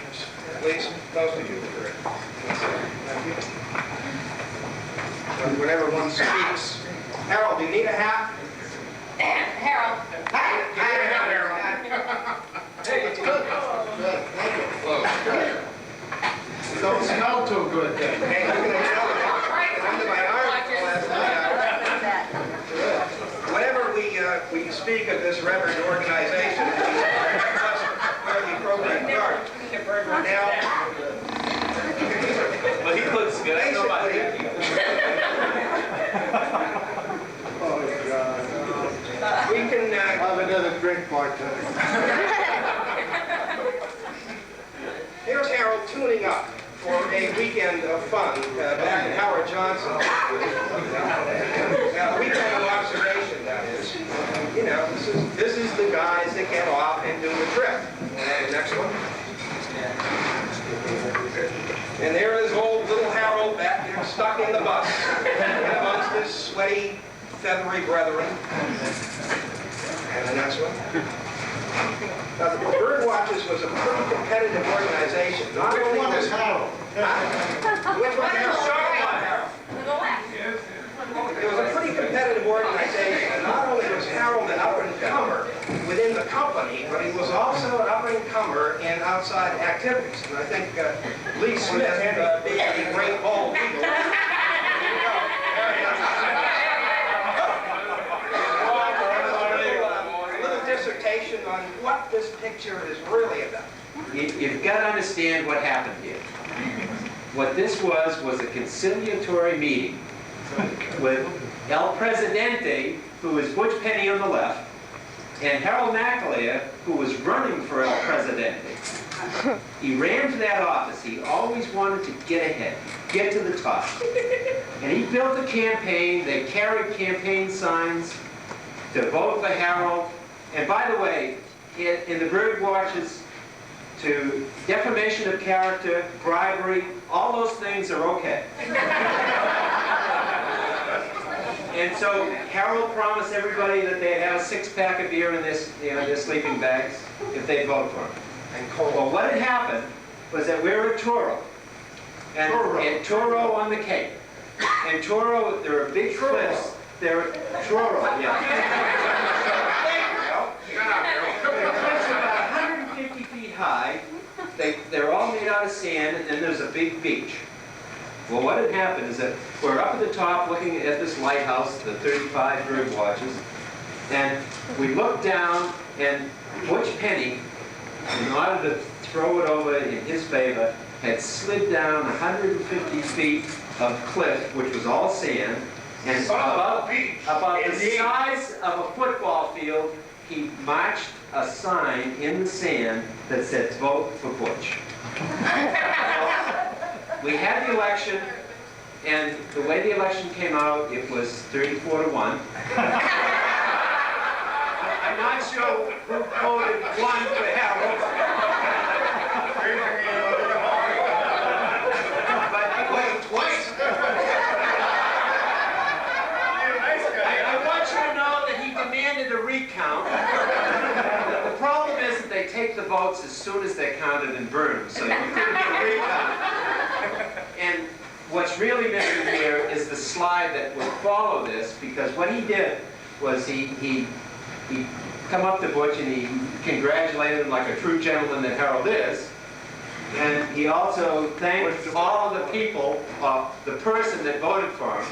At least most of you are correct. Whenever one speaks. Harold, do you need a hat? Harold. Hat! Harold. Hey, it's good. Good, thank you. Hello. Don't smell too good then. Hey, look at that. Under my arm last night. Whenever we speak of this reverend organization, we must wear the appropriate garb. Now, well, he looks good. I know about him. Oh, God. We can have another drink, bartender. Here's Harold tuning up for a weekend of fun back at Howard Johnson. Now, a weekend of observation, that is. You know, this is the guys that get off and do the trip. Next one. And there is old little Harold back there stuck in the bus amongst his sweaty, feathery brethren. And the next one. Now, the Bird Watchers was a pretty competitive organization. Not only was Harold. Which one, Harold? It was a pretty competitive organization. And not only was Harold an up-and-comer within the company, but he was also an up-and-comer in outside activities. And I think Lee Smith, being a great bald eagle, dissertation on what this picture is really about. You've got to understand what happened here. What this was a conciliatory meeting with El Presidente, who was Butch Penny on the left, and Harold McAleer, who was running for El Presidente. He ran to that office. He always wanted to get ahead, get to the top. And he built a campaign. They carried campaign signs to vote for Harold. And by the way, in the Bird Watches, to defamation of character, bribery, all those things are okay. And so Harold promised everybody that they'd have a six-pack of beer in their sleeping bags if they'd vote for him. Well, what had happened was that we were at Toro. And at Toro on the Cape. And Toro, there are big cliffs. Toro, yeah. About 150 feet high. They're all made out of sand, and then there's a big beach. Well, what had happened is that we're up at the top looking at this lighthouse, the 35 Bird Watches, and we looked down, and Butch Penny, in order to throw it over in his favor, had slid down 150 feet of cliff, which was all sand, and about the size of a football field, he marched a sign in the sand that said, "Vote for Butch." We had the election, and the way the election came out, it was 34-1. I'm not sure who voted one for Harold. But wait, twice. I want you to know that he demanded a recount. The problem is that they take the votes as soon as they're counted and burned, so you couldn't get a recount. And what's really missing here is the slide that would follow this, because what he did was he come up to Butch and he congratulated him like a true gentleman that Harold is. And he also thanked all of the people, the person that voted for him.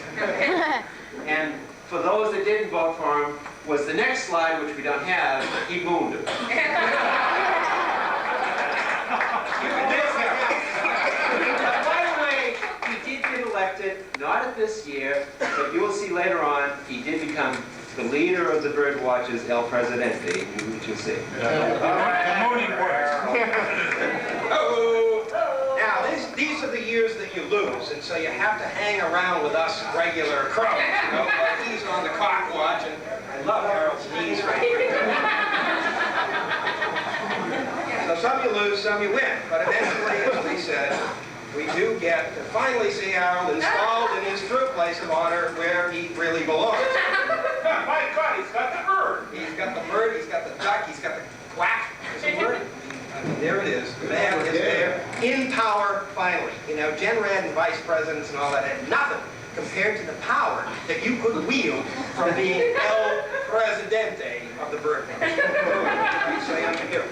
And for those that didn't vote for him, was the next slide, which we don't have, he boomed him. Elected, not at this year, but you will see later on, he did become the leader of the Bird Watches, El Presidente, which you'll see. Now, these are the years that you lose, and so you have to hang around with us regular crows. You know, like he's on the clock watch, and I love Harold's knees right here. So some you lose, some you win, but eventually, as we said, we do get to finally see Harold installed in his true place of honor where he really belongs. My God, he's got the bird. He's got the bird, he's got the duck, he's got the quack. There's a bird. I mean, there it is. The man is there. know, Genrad and vice presidents and all that had nothing compared to the power that you could wield from being El Presidente of the bird nation. You say unto you.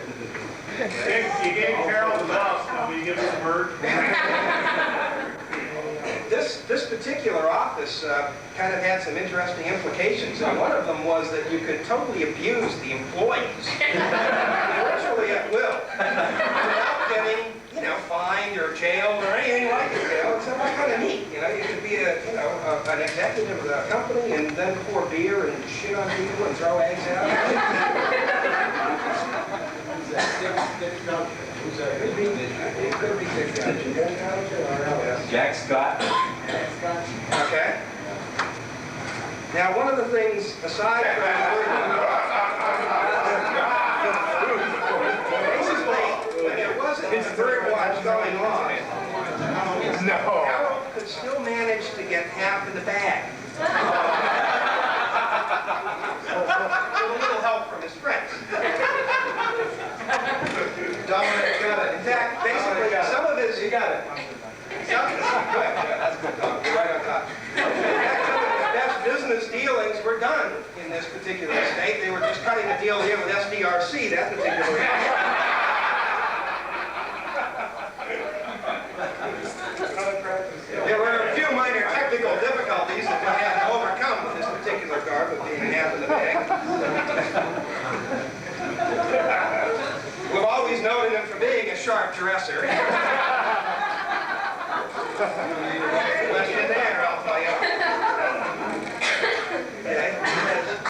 You gave Harold the mouse, now will you give us a bird? This particular office kind of had some interesting implications, and one of them was that you could totally abuse the employees, virtually at will, without getting, you know, fined or jailed or anything like it. You know, it's kind of neat. You know, you could be an executive of a company and then pour beer and shit on people and throw eggs out. It could be Dick Goucher. Jack Scott. Okay. Now, one of the things, aside from basically, when there wasn't a bird watch going on, Harold could still manage to get half of the bag. With a little help from his friends. Dominic got it. In fact, basically, some of his... You got it. That's good, Tom. You're right on top. In fact, some of his best business dealings were done in this particular state. They were just cutting a deal here with SDRC, that particular There were a few minor technical difficulties that we had to overcome with this particular guard with being half in the bag. We've always noted him for being a sharp dresser.